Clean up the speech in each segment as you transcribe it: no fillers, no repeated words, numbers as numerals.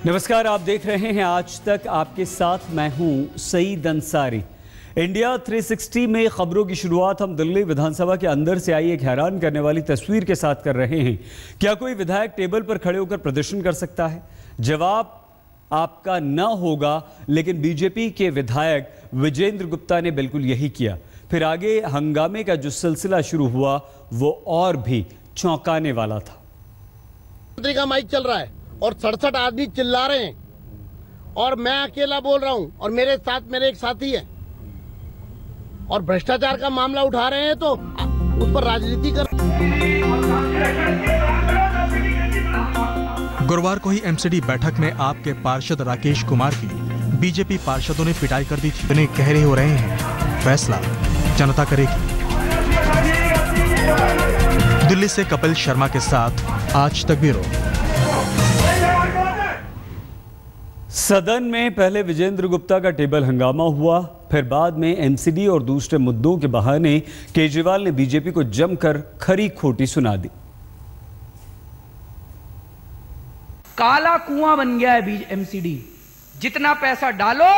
नमस्कार, आप देख रहे हैं आज तक, आपके साथ मैं हूं सईद अंसारी। इंडिया 360 में खबरों की शुरुआत हम दिल्ली विधानसभा के अंदर से आई एक हैरान करने वाली तस्वीर के साथ कर रहे हैं। क्या कोई विधायक टेबल पर खड़े होकर प्रदर्शन कर सकता है? जवाब आपका न होगा, लेकिन बीजेपी के विधायक विजेंद्र गुप्ता ने बिल्कुल यही किया। फिर आगे हंगामे का जो सिलसिला शुरू हुआ वो और भी चौंकाने वाला था। मंत्री का माइक चल रहा है और 67 आदमी चिल्ला रहे हैं और मैं अकेला बोल रहा हूं और मेरे साथ मेरे एक साथी है और भ्रष्टाचार का मामला उठा रहे हैं तो उस पर राजनीति कर। गुरुवार को ही एमसीडी बैठक में आपके पार्षद राकेश कुमार की बीजेपी पार्षदों ने पिटाई कर दी थी। इतने गहरे हो रहे हैं, फैसला जनता करेगी। दिल्ली से कपिल शर्मा के साथ आज तक ब्यूरो। सदन में पहले विजेंद्र गुप्ता का टेबल हंगामा हुआ, फिर बाद में एमसीडी और दूसरे मुद्दों के बहाने केजरीवाल ने बीजेपी को जमकर खरी खोटी सुना दी। काला कुआं बन गया है एमसीडी। जितना पैसा डालो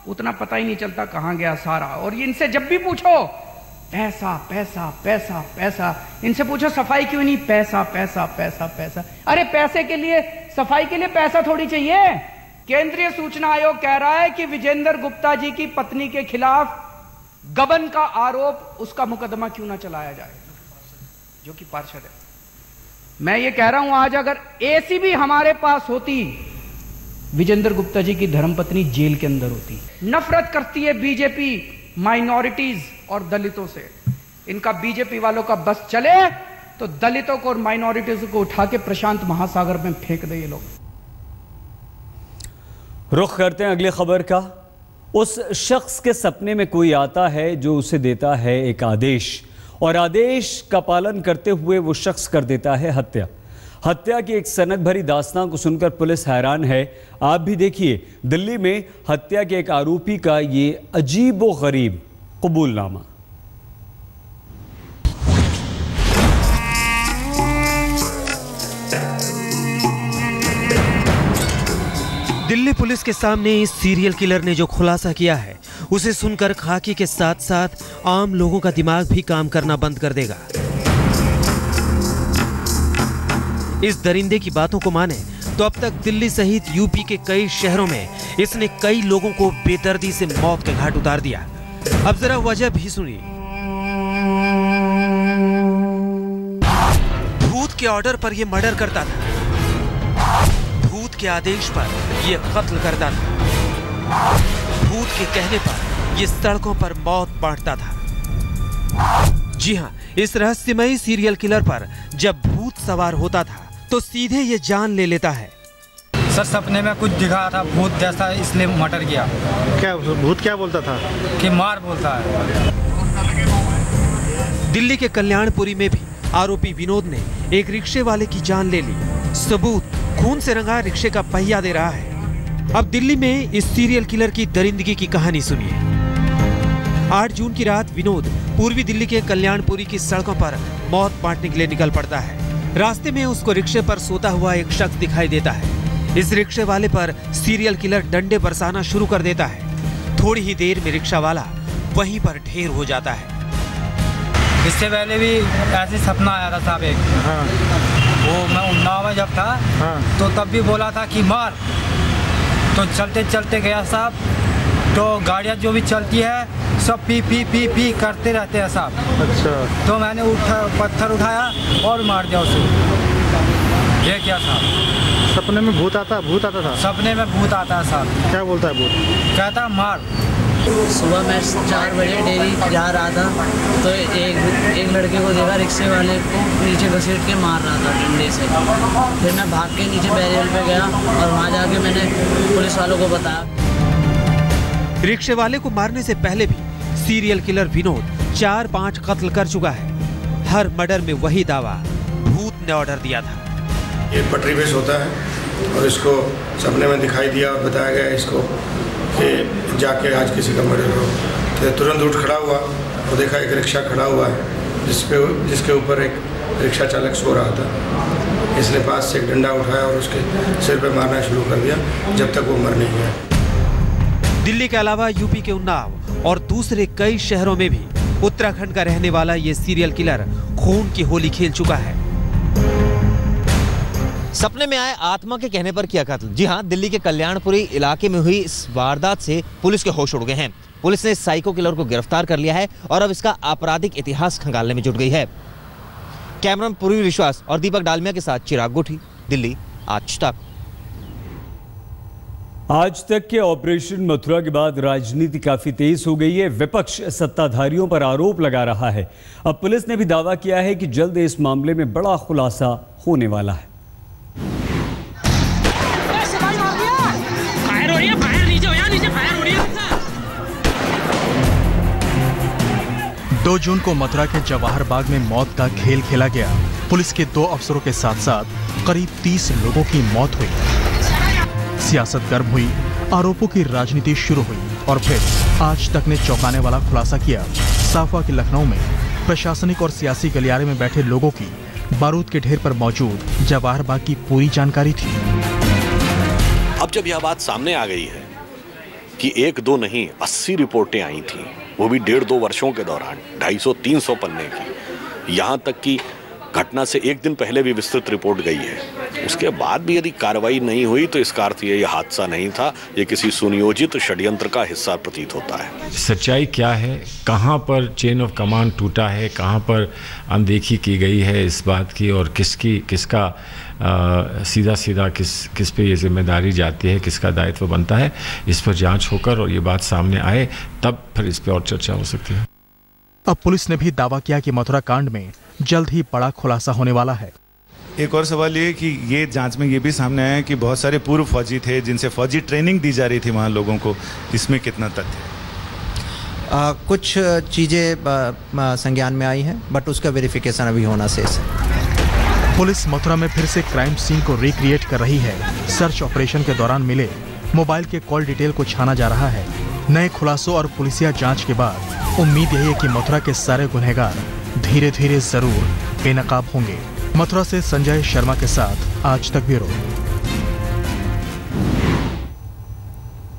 उतना पता ही नहीं चलता कहां गया सारा। और ये इनसे जब भी पूछो पैसा पैसा पैसा पैसा, इनसे पूछो सफाई क्यों नहीं, पैसा पैसा पैसा पैसा। अरे पैसे के लिए, सफाई के लिए पैसा थोड़ी चाहिए। केंद्रीय सूचना आयोग कह रहा है कि विजेंद्र गुप्ता जी की पत्नी के खिलाफ गबन का आरोप, उसका मुकदमा क्यों ना चलाया जाए, जो कि पार्षद है। मैं ये कह रहा हूं, आज अगर एसीबी हमारे पास होती, विजेंद्र गुप्ता जी की धर्मपत्नी जेल के अंदर होती। नफरत करती है बीजेपी माइनॉरिटीज और दलितों से। इनका बीजेपी वालों का बस चले तो दलितों को और माइनॉरिटीज को उठा के प्रशांत महासागर में फेंक दे ये लोग। रुख करते हैं अगली खबर का। उस शख्स के सपने में कोई आता है जो उसे देता है एक आदेश, और आदेश का पालन करते हुए वो शख्स कर देता है हत्या। हत्या की एक सनक भरी दास्तान को सुनकर पुलिस हैरान है। आप भी देखिए, दिल्ली में हत्या के एक आरोपी का ये अजीबोगरीब कबूलनामा। दिल्ली पुलिस के सामने इस सीरियल किलर ने जो खुलासा किया है, उसे सुनकर खाकी के साथ साथ आम लोगों का दिमाग भी काम करना बंद कर देगा। इस दरिंदे की बातों को माने तो अब तक दिल्ली सहित यूपी के कई शहरों में इसने कई लोगों को बेदर्दी से मौत के घाट उतार दिया। अब जरा वजह भी सुनिए। भूत के ऑर्डर पर यह मर्डर करता था, भूत के आदेश पर यह कत्ल करता था, भूत के कहने पर यह सड़कों पर मौत बांटता था। जी हां, इस रहस्यमयी सीरियल किलर पर जब भूत सवार होता था तो सीधे ये जान ले लेता है। सर, सपने में कुछ दिखा था भूत जैसा, इसलिए मर्डर किया। क्या भूत क्या बोलता था? कि मार बोलता है। दिल्ली के कल्याणपुरी में भी आरोपी विनोद ने एक रिक्शे वाले की जान ले ली। सबूत खून से रंगा रिक्शे का पहिया दे रहा है। अब दिल्ली में इस सीरियल किलर की दरिंदगी की कहानी सुनिए। 8 जून की रात विनोद पूर्वी दिल्ली के कल्याणपुरी की सड़कों पर मौत बांटने के लिए निकल पड़ता है। रास्ते में उसको रिक्शे पर सोता हुआ एक शख्स दिखाई देता है। इस रिक्शे वाले पर सीरियल किलर डंडे बरसाना शुरू कर देता है। थोड़ी ही देर में रिक्शा वाला वहीं पर ढेर हो जाता है। इससे पहले भी ऐसे सपना आया था साहब एक। हाँ। वो मैं उन्नाव में जब था, हाँ। तो तब भी बोला था कि मार। तो चलते चलते गया साहब, तो गाड़ियाँ जो भी चलती है सब पी पी पी पी करते रहते हैं साहब। अच्छा। तो मैंने पत्थर उठाया और मार दिया उसे। ये क्या साहब? सपने में भूत आता था? सपने में भूत आता है साहब। क्या बोलता है भूत? कहता मार। सुबह मैं 4 बजे डेयरी जा रहा था तो एक लड़के को देखा, रिक्शे वाले को नीचे घसीट के मार रहा था डंडे से। फिर मैं भाग के नीचे बैरियर पे गया और वहाँ जाके मैंने पुलिस वालों को बताया। रिक्शे वाले को मारने से पहले भी सीरियल किलर विनोद 4-5 कत्ल कर चुका है। हर मर्डर में वही दावा, भूत ने ऑर्डर दिया था। ये पटरी बेस होता है और इसको सपने में दिखाई दिया और बताया गया इसको कि जाके आज किसी का मर्डर हो। तो तुरंत उठ खड़ा हुआ और देखा एक रिक्शा खड़ा हुआ है जिसके ऊपर एक रिक्शा चालक सो रहा था। इसने पास से एक डंडा उठाया और उसके सिर पे मारना शुरू कर दिया जब तक वो मर नहीं गया। दिल्ली के अलावा यूपी के उन्नाव और दूसरे कई शहरों में भी उत्तराखंड का रहने वाला ये सीरियल किलर खून की होली खेल चुका है। सपने में आए आत्मा के कहने पर किया कत्ल। जी हाँ, दिल्ली के कल्याणपुरी इलाके में हुई इस वारदात से पुलिस के होश उड़ गए हैं। पुलिस ने साइको किलर को गिरफ्तार कर लिया है और अब इसका आपराधिक इतिहास खंगालने में जुट गई है। कैमरामैन पूर्वी विश्वास और दीपक डालमिया के साथ चिराग गोठी, दिल्ली आज तक। आज तक के ऑपरेशन मथुरा के बाद राजनीति काफी तेज हो गई है। विपक्ष सत्ताधारियों पर आरोप लगा रहा है। अब पुलिस ने भी दावा किया है कि जल्द इस मामले में बड़ा खुलासा होने वाला है। 2 जून को मथुरा के जवाहर बाग में मौत का खेल खेला गया। पुलिस के 2 अफसरों के साथ साथ करीब 30 लोगों की मौत हुई। सियासत गर्म हुई, आरोपों की राजनीति शुरू हुई और फिर आज तक ने चौंकाने वाला खुलासा किया। साफा के लखनऊ में प्रशासनिक और सियासी गलियारे में बैठे लोगों की बारूद के ढेर पर मौजूद जवाहर बाग की पूरी जानकारी थी। अब जब यह बात सामने आ गई है कि 1-2 नहीं 80 रिपोर्टें आई थी, वो भी 1.5-2 वर्षों के दौरान 250-300 पन्ने की, यहाँ तक कि घटना से 1 दिन पहले भी विस्तृत रिपोर्ट गई है, उसके बाद भी यदि कार्रवाई नहीं हुई तो इसका अर्थ ये हादसा नहीं था, ये किसी सुनियोजित षड्यंत्र का हिस्सा प्रतीत होता है। सच्चाई क्या है, कहाँ पर चेन ऑफ कमांड टूटा है, कहाँ पर अनदेखी की गई है इस बात की और किसका सीधा किस पे ये जिम्मेदारी जाती है, किसका दायित्व बनता है, इस पर जांच होकर और ये बात सामने आए तब फिर इस पर और चर्चा हो सकती है। अब पुलिस ने भी दावा किया कि मथुरा कांड में जल्द ही बड़ा खुलासा होने वाला है। एक और सवाल ये कि ये जांच में ये भी सामने आया कि बहुत सारे पूर्व फौजी थे जिनसे फौजी ट्रेनिंग दी जा रही थी वहाँ लोगों को, इसमें कितना तथ्य? कुछ चीज़ें संज्ञान में आई हैं बट उसका वेरिफिकेशन अभी होना शेष है। पुलिस मथुरा में फिर से क्राइम सीन को रिक्रिएट कर रही है। सर्च ऑपरेशन के दौरान मिले मोबाइल के कॉल डिटेल को छाना जा रहा है। नए खुलासों और पुलिसिया जांच के बाद उम्मीद यही है कि मथुरा के सारे गुनहगार धीरे धीरे जरूर बेनकाब होंगे। मथुरा से संजय शर्मा के साथ आज तक ब्यूरो।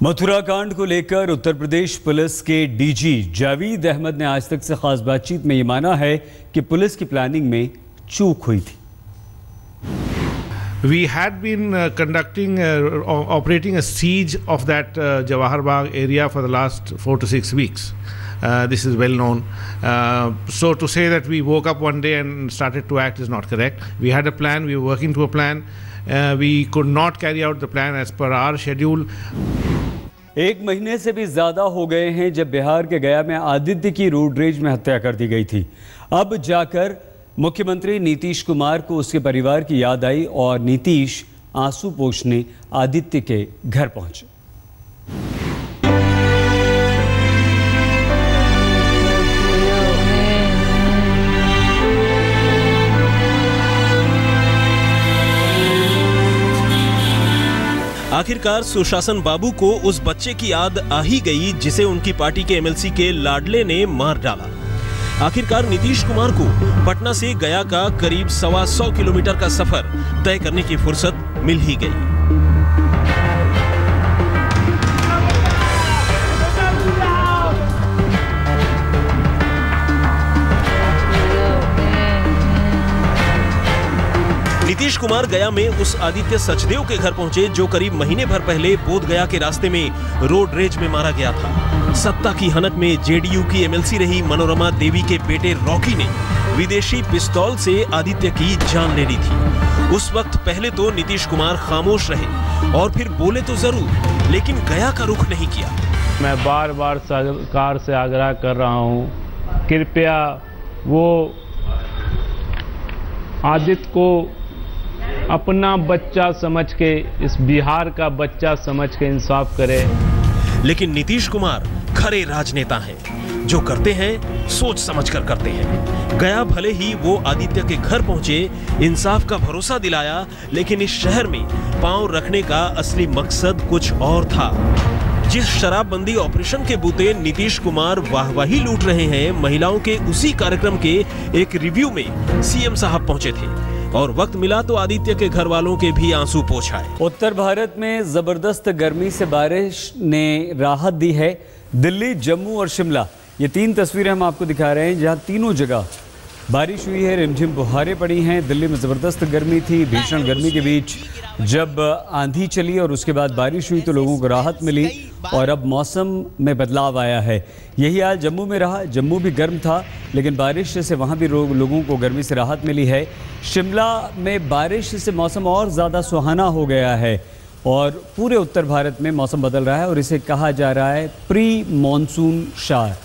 मथुरा कांड को लेकर उत्तर प्रदेश पुलिस के डीजी जावेद अहमद ने आज तक से खास बातचीत में ये माना है कि पुलिस की प्लानिंग में चूक हुई थी। We had been operating a siege of that Jawahar Bagh area for the last 4 to 6 weeks. This is well known. So to say that we woke up one day and started to act is not correct. We had a plan, we were working to a plan. We could not carry out the plan as per our schedule. 1 महीने से भी ज्यादा हो गए हैं जब बिहार के गया में आदित्य की रोड रेज में हत्या कर दी गई थी। अब जाकर मुख्यमंत्री नीतीश कुमार को उसके परिवार की याद आई और नीतीश आंसू पोंछने आदित्य के घर पहुंचे। आखिरकार सुशासन बाबू को उस बच्चे की याद आ ही गई जिसे उनकी पार्टी के एमएलसी के लाडले ने मार डाला। आखिरकार नीतीश कुमार को पटना से गया का करीब 125 किलोमीटर का सफर तय करने की फुर्सत मिल ही गई। नीतीश कुमार गया में उस आदित्य सचदेव के घर पहुंचे जो करीब महीने भर पहले बोध गया के रास्ते में रोड रेज में मारा गया था। सत्ता की हनक में जेडीयू की एमएलसी रही मनोरमा देवी के बेटे रॉकी ने विदेशी पिस्तौल से आदित्य की जान ले ली थी। उस वक्त पहले तो नीतीश कुमार खामोश रहे और फिर बोले तो जरूर, लेकिन गया का रुख नहीं किया। मैं बार बार सरकार से आग्रह कर रहा हूं, कृपया वो आदित्य को अपना बच्चा समझ के, इस बिहार का बच्चा समझ के इंसाफ करे। लेकिन नीतीश कुमार खरे राजनेता हैं, जो करते हैं सोच समझकर करते हैं। गया भले ही वो आदित्य के घर पहुंचे, इंसाफ का भरोसा दिलाया, लेकिन इस शहर में पांव रखने का असली मकसद कुछ और था। जिस शराबबंदी ऑपरेशन के बूते नीतीश कुमार वाहवाही लूट रहे हैं, महिलाओं के उसी कार्यक्रम के एक रिव्यू में सीएम साहब पहुंचे थे। और वक्त मिला तो आदित्य के घर वालों के भी आंसू पोंछाए। उत्तर भारत में जबरदस्त गर्मी से बारिश ने राहत दी है। दिल्ली, जम्मू और शिमला, ये 3 तस्वीरें हम आपको दिखा रहे हैं जहां तीनों जगह बारिश हुई है, रिमझिम बौछारें पड़ी हैं। दिल्ली में ज़बरदस्त गर्मी थी, भीषण गर्मी के बीच जब आंधी चली और उसके बाद बारिश हुई तो लोगों को राहत मिली और अब मौसम में बदलाव आया है। यही हाल जम्मू में रहा। जम्मू भी गर्म था लेकिन बारिश से वहाँ भी लोगों को गर्मी से राहत मिली है। शिमला में बारिश से मौसम और ज़्यादा सुहाना हो गया है और पूरे उत्तर भारत में मौसम बदल रहा है और इसे कहा जा रहा है प्री मॉनसून शार।